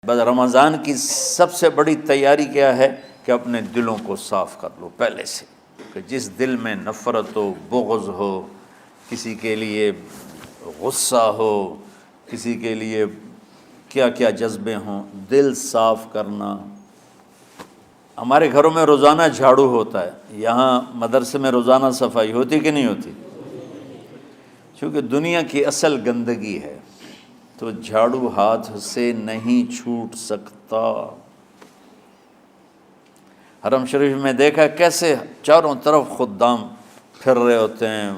بس رمضان کی سب سے بڑی تیاری کیا ہے کہ اپنے دلوں کو صاف کر لو پہلے سے، کہ جس دل میں نفرت ہو، بغض ہو، کسی کے لیے غصہ ہو، کسی کے لیے کیا کیا جذبے ہوں، دل صاف کرنا۔ ہمارے گھروں میں روزانہ جھاڑو ہوتا ہے، یہاں مدرسے میں روزانہ صفائی ہوتی کہ نہیں ہوتی؟ چونکہ دنیا کی اصل گندگی ہے تو جھاڑو ہاتھ سے نہیں چھوٹ سکتا۔ حرم شریف میں دیکھا کیسے چاروں طرف خدام پھر رہے ہوتے ہیں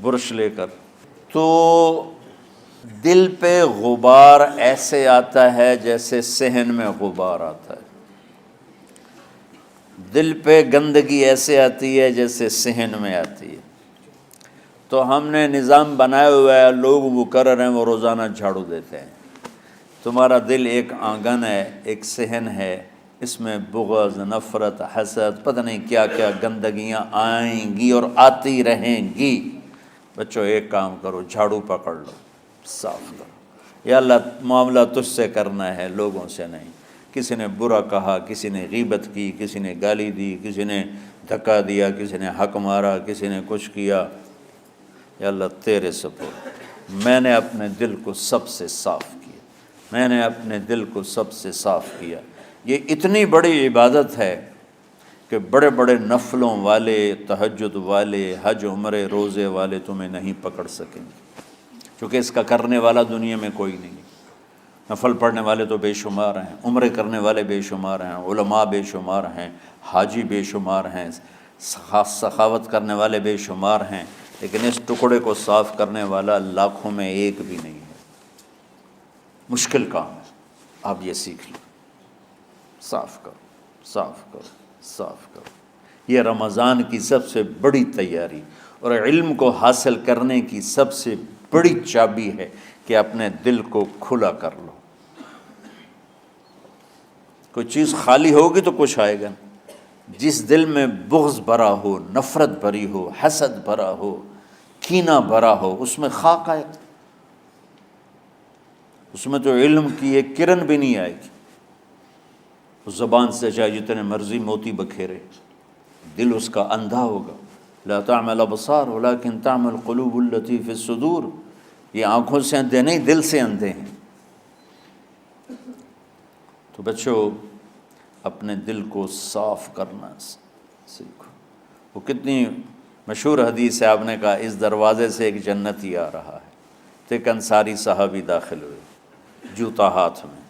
برش لے کر، تو دل پہ غبار ایسے آتا ہے جیسے صحن میں غبار آتا ہے، دل پہ گندگی ایسے آتی ہے جیسے صحن میں آتی ہے۔ تو ہم نے نظام بنایا ہوا ہے، لوگ وہ کر رہے ہیں، وہ روزانہ جھاڑو دیتے ہیں۔ تمہارا دل ایک آنگن ہے، ایک صحن ہے، اس میں بغض، نفرت، حسد، پتہ نہیں کیا کیا گندگیاں آئیں گی اور آتی رہیں گی۔ بچوں ایک کام کرو، جھاڑو پکڑ لو، صاف کرو۔ یا اللہ معاملہ تجھ سے کرنا ہے، لوگوں سے نہیں۔ کسی نے برا کہا، کسی نے غیبت کی، کسی نے گالی دی، کسی نے دھکا دیا، کسی نے حق مارا، کسی نے کچھ کیا، یا اللہ تیرے سپرد، میں نے اپنے دل کو سب سے صاف کیا، میں نے اپنے دل کو سب سے صاف کیا۔ یہ اتنی بڑی عبادت ہے کہ بڑے بڑے نفلوں والے، تہجد والے، حج عمرے روزے والے تمہیں نہیں پکڑ سکیں گے، چونکہ اس کا کرنے والا دنیا میں کوئی نہیں۔ نفل پڑھنے والے تو بے شمار ہیں، عمرے کرنے والے بے شمار ہیں، علماء بے شمار ہیں، حاجی بے شمار ہیں، سخاوت کرنے والے بے شمار ہیں، لیکن اس ٹکڑے کو صاف کرنے والا لاکھوں میں ایک بھی نہیں ہے۔ مشکل کام ہے، آپ یہ سیکھ لیں، صاف کرو، صاف کرو، صاف کرو۔ یہ رمضان کی سب سے بڑی تیاری اور علم کو حاصل کرنے کی سب سے بڑی چابی ہے کہ اپنے دل کو کھلا کر لو۔ کوئی چیز خالی ہوگی تو کچھ آئے گا۔ جس دل میں بغض بھرا ہو، نفرت بھری ہو، حسد بھرا ہو، کینہ بھرا ہو، اس میں خاک آئے، اس میں تو علم کی ایک کرن بھی نہیں آئے گی۔ اس زبان سے چاہے جتنے مرضی موتی بکھیرے، دل اس کا اندھا ہوگا۔ لا تعمى الابصار ولكن تعمى القلوب التي في الصدور۔ یہ آنکھوں سے اندھے نہیں، دل سے اندھے ہیں۔ تو بچوں اپنے دل کو صاف کرنا سیکھو۔ وہ کتنی مشہور حدیث ہے، آپ نے کہا اس دروازے سے ایک جنتی آ رہا ہے، تو ایک انصاری صحابی داخل ہوئے، جوتا ہاتھ میں،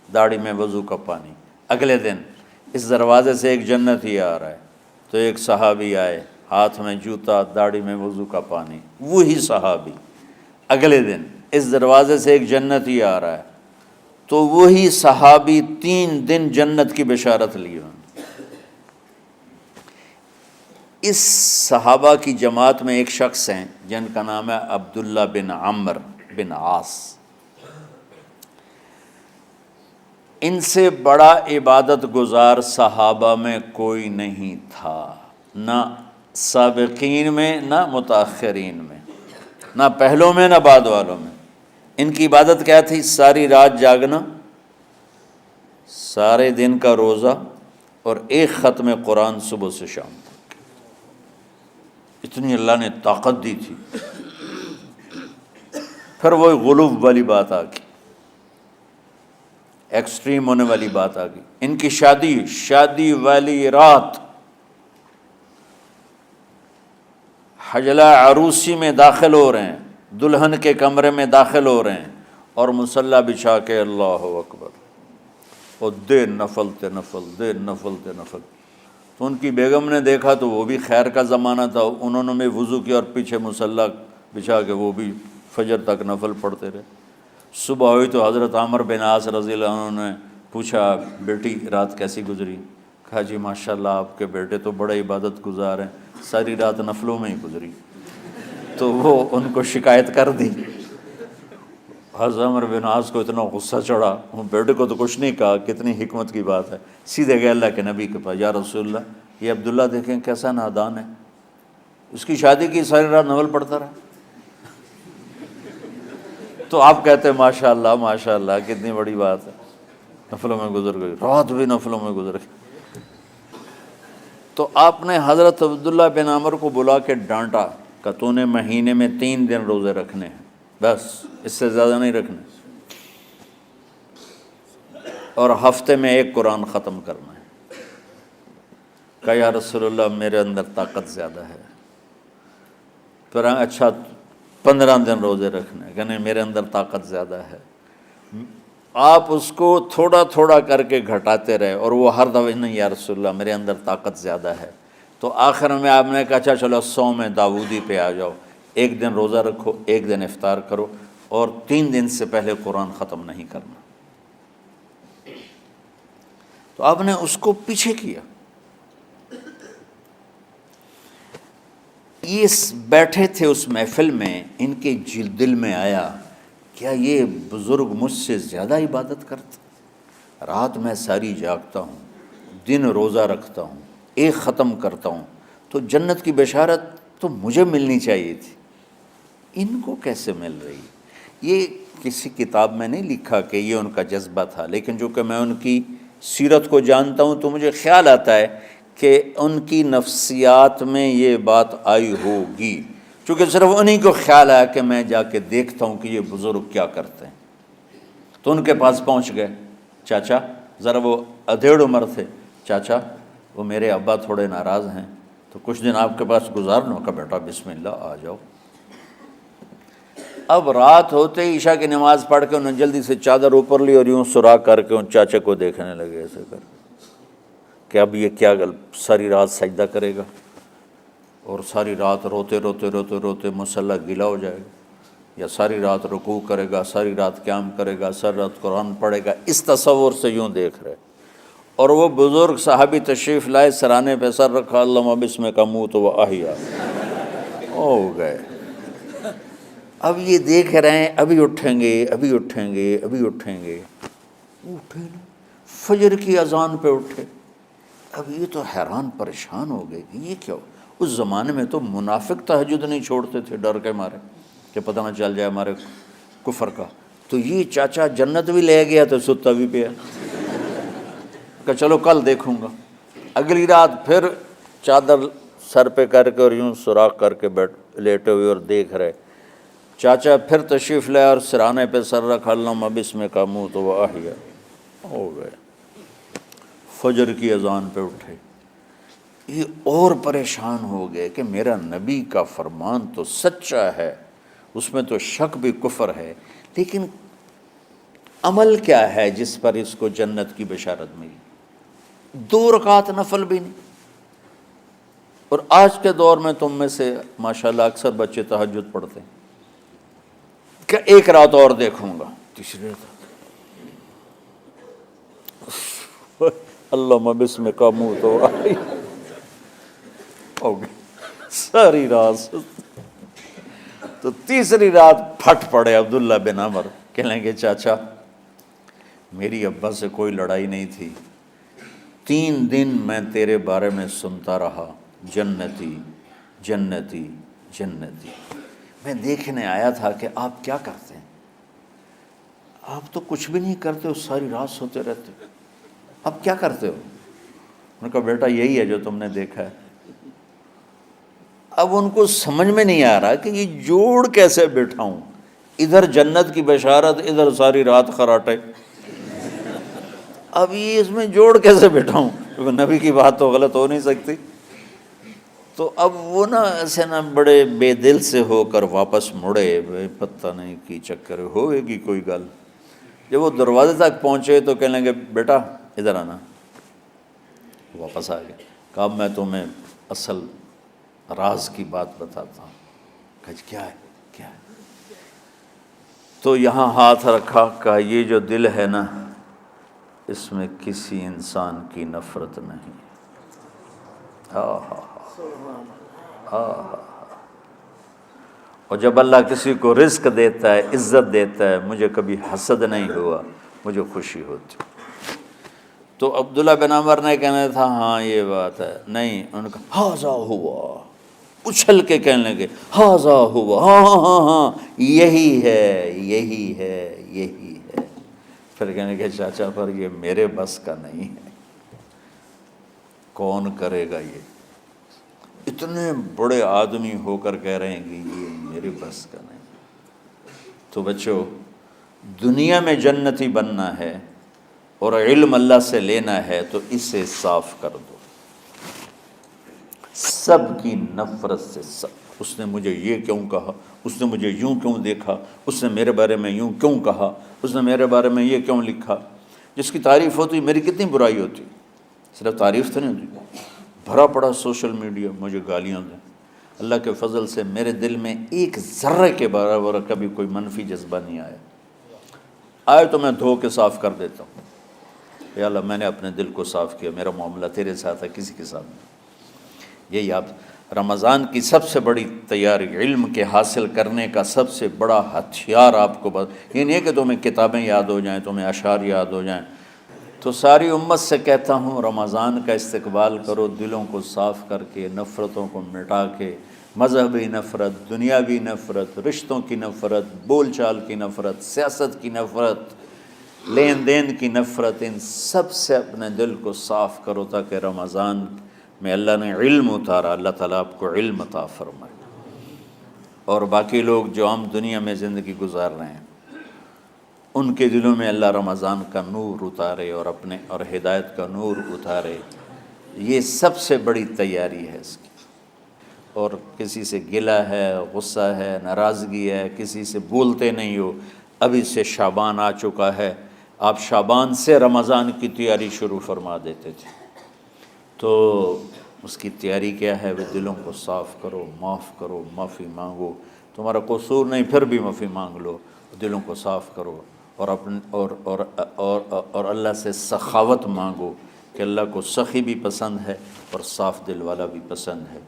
داڑھی میں وضو کا پانی۔ اگلے دن اس دروازے سے ایک جنتی آ رہا ہے، تو ایک صحابی آئے، ہاتھ میں جوتا، داڑھی میں وضو کا پانی۔ وہی صحابی اگلے دن اس دروازے سے ایک جنتی آ رہا ہے، تو وہی صحابی 3 دن جنت کی بشارت لی۔ اس صحابہ کی جماعت میں ایک شخص ہیں جن کا نام ہے عبداللہ بن عمرو بن عاص۔ ان سے بڑا عبادت گزار صحابہ میں کوئی نہیں تھا، نہ سابقین میں نہ متاخرین میں، نہ پہلوں میں نہ بعد والوں میں۔ ان کی عبادت کیا تھی؟ ساری رات جاگنا، سارے دن کا روزہ، اور ایک ختم قرآن صبح سے شام تک۔ اتنی اللہ نے طاقت دی تھی۔ پھر وہ غلو والی بات آ گئی، ایکسٹریم ہونے والی بات آ گئی۔ ان کی شادی والی رات حجلہ عروسی میں داخل ہو رہے ہیں، دلہن کے کمرے میں داخل ہو رہے ہیں، اور مصلی بچھا کے اللہ اکبر، اور دیر نفل تے نفل، دیر نفل تے نفل۔ تو ان کی بیگم نے دیکھا تو وہ بھی خیر کا زمانہ تھا، انہوں نے بھی وضو کیا اور پیچھے مصلی بچھا کے وہ بھی فجر تک نفل پڑھتے رہے۔ صبح ہوئی تو حضرت عمر بن عاص رضی اللہ عنہ نے پوچھا، بیٹی رات کیسی گزری؟ کہا جی ماشاءاللہ آپ کے بیٹے تو بڑے عبادت گزار ہیں، ساری رات نفلوں میں ہی گزری۔ تو وہ ان کو شکایت کر دی۔ حضرت عمر بن عاص کو اتنا غصہ چڑھا، بیٹے کو تو کچھ نہیں کہا، کتنی حکمت کی بات ہے، سیدھے گئے اللہ کے نبی کے پاس، یا رسول اللہ یہ عبداللہ دیکھیں کیسا نادان ہے، اس کی شادی کی ساری رات نفل پڑھتا رہا۔ تو آپ کہتے ہیں ماشاءاللہ ماشاءاللہ کتنی بڑی بات ہے۔ نفلوں میں گزر گئی، رات بھی نفلوں میں گزر گئی۔ تو آپ نے حضرت عبداللہ بن عمر کو بلا کے ڈانٹا کہ تو نے مہینے میں 3 دن روزے رکھنے ہیں، بس اس سے زیادہ نہیں رکھنے، اور ہفتے میں 1 قرآن ختم کرنا ہے۔ کہا یا رسول اللہ میرے اندر طاقت زیادہ ہے۔ پھر اچھا 15 دن روزے رکھنے، کہ نہیں میرے اندر طاقت زیادہ ہے۔ آپ اس کو تھوڑا تھوڑا کر کے گھٹاتے رہے، اور وہ ہر دفعہ نہیں یا رسول اللہ میرے اندر طاقت زیادہ ہے۔ تو آخر میں آپ نے کہا اچھا چلو صوم داؤدی پہ آ جاؤ، 1 دن روزہ رکھو، 1 دن افطار کرو، اور 3 دن سے پہلے قرآن ختم نہیں کرنا۔ تو آپ نے اس کو پیچھے کیا۔ یہ بیٹھے تھے اس محفل میں، ان کے دل میں آیا کیا یہ بزرگ مجھ سے زیادہ عبادت کرتا؟ رات میں ساری جاگتا ہوں، دن روزہ رکھتا ہوں، 1 ختم کرتا ہوں، تو جنت کی بشارت تو مجھے ملنی چاہیے تھی، ان کو کیسے مل رہی؟ یہ کسی کتاب میں نہیں لکھا کہ یہ ان کا جذبہ تھا، لیکن جو کہ میں ان کی سیرت کو جانتا ہوں تو مجھے خیال آتا ہے کہ ان کی نفسیات میں یہ بات آئی ہوگی، چونکہ صرف انہی کو خیال آیا کہ میں جا کے دیکھتا ہوں کہ یہ بزرگ کیا کرتے ہیں۔ تو ان کے پاس پہنچ گئے، چاچا ذرا، وہ ادھیڑ عمر تھے، چاچا وہ میرے ابا تھوڑے ناراض ہیں، تو کچھ دن آپ کے پاس گزار لوں؟ کا بیٹا بسم اللہ آ جاؤ۔ اب رات ہوتے ہی عشاء کی نماز پڑھ کے انہوں نے جلدی سے چادر اوپر لی اور یوں سراغ کر کے ان چاچا کو دیکھنے لگے ایسے کر کہ اب یہ کیا ساری رات سجدہ کرے گا، اور ساری رات روتے روتے روتے روتے مصلی گیلا ہو جائے گا، یا ساری رات رکوع کرے گا، ساری رات قیام کرے گا، ساری رات قرآن پڑھے گا، اس تصور سے یوں دیکھ رہے۔ اور وہ بزرگ صحابی تشریف لائے، سرانے پہ سر رکھا، اللہم بسمک اموت و احیا، ہو گئے۔ اب یہ دیکھ رہے ہیں ابھی اٹھیں گے، ابھی اٹھیں گے، ابھی اٹھیں گے، اٹھے نا، فجر کی اذان پہ اٹھے۔ اب یہ تو حیران پریشان ہو گئے کہ یہ کیا ہو؟ اس زمانے میں تو منافق تہجد نہیں چھوڑتے تھے ڈر کے مارے کہ پتہ نہ چل جائے ہمارے کفر کا۔ تو یہ چاچا جنت بھی لے گیا تو ستا بھی پیا، کہ چلو کل دیکھوں گا۔ اگلی رات پھر چادر سر پہ کر کے اور یوں سوراخ کر کے لیٹے ہوئے اور دیکھ رہے۔ چاچا پھر تشریف لائے اور سرانے پہ سر رکھا، اللہم بسمک اموت و احیا، ہو گئے۔ فجر کی اذان پہ اٹھے، یہ اور پریشان ہو گئے کہ میرا نبی کا فرمان تو سچا ہے، اس میں تو شک بھی کفر ہے، لیکن عمل کیا ہے جس پر اس کو جنت کی بشارت ملی؟ 2 رکعت نفل بھی نہیں۔ اور آج کے دور میں تم میں سے ماشاءاللہ اکثر بچے تہجد پڑھتے ہیں کہ 1 رات اور دیکھوں گا، تیسری رات اللہم بسمک اموت و احیا، ہو گئی ساری رات۔ تو تیسری رات پھٹ پڑے عبداللہ بن عمر، کہنے لگے چاچا میری ابا سے کوئی لڑائی نہیں تھی، 3 دن میں تیرے بارے میں سنتا رہا، جنتی جنتی جنتی۔ میں دیکھنے آیا تھا کہ آپ کیا کرتے ہیں، آپ تو کچھ بھی نہیں کرتے ہو، ساری رات سوتے رہتے ہو، اب کیا کرتے ہو؟ انہوں نے کہا بیٹا یہی ہے جو تم نے دیکھا ہے۔ اب ان کو سمجھ میں نہیں آ رہا کہ یہ جوڑ کیسے بٹھاؤں، ادھر جنت کی بشارت، ادھر ساری رات خراٹے، اب یہ اس میں جوڑ کیسے بٹھاؤں، کیونکہ نبی کی بات تو غلط ہو نہیں سکتی۔ تو اب وہ نا ایسے نا بڑے بے دل سے ہو کر واپس مڑے، پتہ نہیں کی چکر ہوئے گی کوئی گل۔ جب وہ دروازے تک پہنچے تو کہنے لگے بیٹا ادھر آنا، واپس آ گئے۔ کہا میں تمہیں اصل راز کی بات بتاتا ہوں۔ کہا کیا ہے کیا ہے؟ تو یہاں ہاتھ رکھا، کہا یہ جو دل ہے نا اس میں کسی انسان کی نفرت نہیں۔ اور جب اللہ کسی کو رزق دیتا ہے، عزت دیتا ہے، مجھے کبھی حسد نہیں ہوا، مجھے خوشی ہوتی۔ تو عبداللہ بن عمر نے کہنا تھا ہاں یہ بات ہے، نہیں، ان کا ہاذا ہوا، اچھل کے کہنے لگے ہاذا ہوا، ہاں ہاں ہاں ہاں یہی ہے یہی ہے یہی ہے۔ پھر کہنے کہ چاچا پر یہ میرے بس کا نہیں ہے، کون کرے گا یہ؟ اتنے بڑے آدمی ہو کر کہہ رہے ہیں کہ یہ میرے بس کا نہیں۔ تو بچوں، دنیا میں جنتی بننا ہے اور علم اللہ سے لینا ہے تو اسے صاف کر دو، سب کی نفرت سے۔ اس نے مجھے یہ کیوں کہا، اس نے مجھے یوں کیوں دیکھا، اس نے میرے بارے میں یوں کیوں کہا، اس نے میرے بارے میں یہ کیوں لکھا۔ جس کی تعریف ہوتی میری کتنی برائی ہوتی، صرف تعریف تو نہیں ہوتی، بھرا پڑا سوشل میڈیا مجھے گالیاں دیں۔ اللہ کے فضل سے میرے دل میں ایک ذرے کے برابر کبھی کوئی منفی جذبہ نہیں آیا، آئے تو میں دھو کے صاف کر دیتا ہوں، یا اللہ میں نے اپنے دل کو صاف کیا، میرا معاملہ تیرے ساتھ ہے، کسی کے ساتھ نہیں۔ یہی آپ رمضان کی سب سے بڑی تیاری، علم کے حاصل کرنے کا سب سے بڑا ہتھیار آپ کو یہ نہیں ہے کہ تمہیں کتابیں یاد ہو جائیں، تمہیں اشعار یاد ہو جائیں۔ تو ساری امت سے کہتا ہوں رمضان کا استقبال کرو، دلوں کو صاف کر کے، نفرتوں کو مٹا کے، مذہبی نفرت، دنیاوی نفرت، رشتوں کی نفرت، بول چال کی نفرت، سیاست کی نفرت، لین دین کی نفرت، ان سب سے اپنے دل کو صاف کرو تاکہ رمضان میں اللہ نے علم اتارا، اللہ تعالیٰ آپ کو علم عطا فرمائے، اور باقی لوگ جو عام دنیا میں زندگی گزار رہے ہیں ان کے دلوں میں اللہ رمضان کا نور اتارے اور ہدایت کا نور اتارے۔ یہ سب سے بڑی تیاری ہے اس کی۔ اور کسی سے گلہ ہے، غصہ ہے، ناراضگی ہے، کسی سے بولتے نہیں ہو، ابھی سے شعبان آ چکا ہے، آپ شعبان سے رمضان کی تیاری شروع فرما دیتے تھے، تو اس کی تیاری کیا ہے؟ وہ دلوں کو صاف کرو، معاف کرو، معافی مانگو، تمہارا قصور نہیں پھر بھی معافی مانگ لو، دلوں کو صاف کرو، اور اللہ سے سخاوت مانگو کہ اللہ کو سخی بھی پسند ہے اور صاف دل والا بھی پسند ہے۔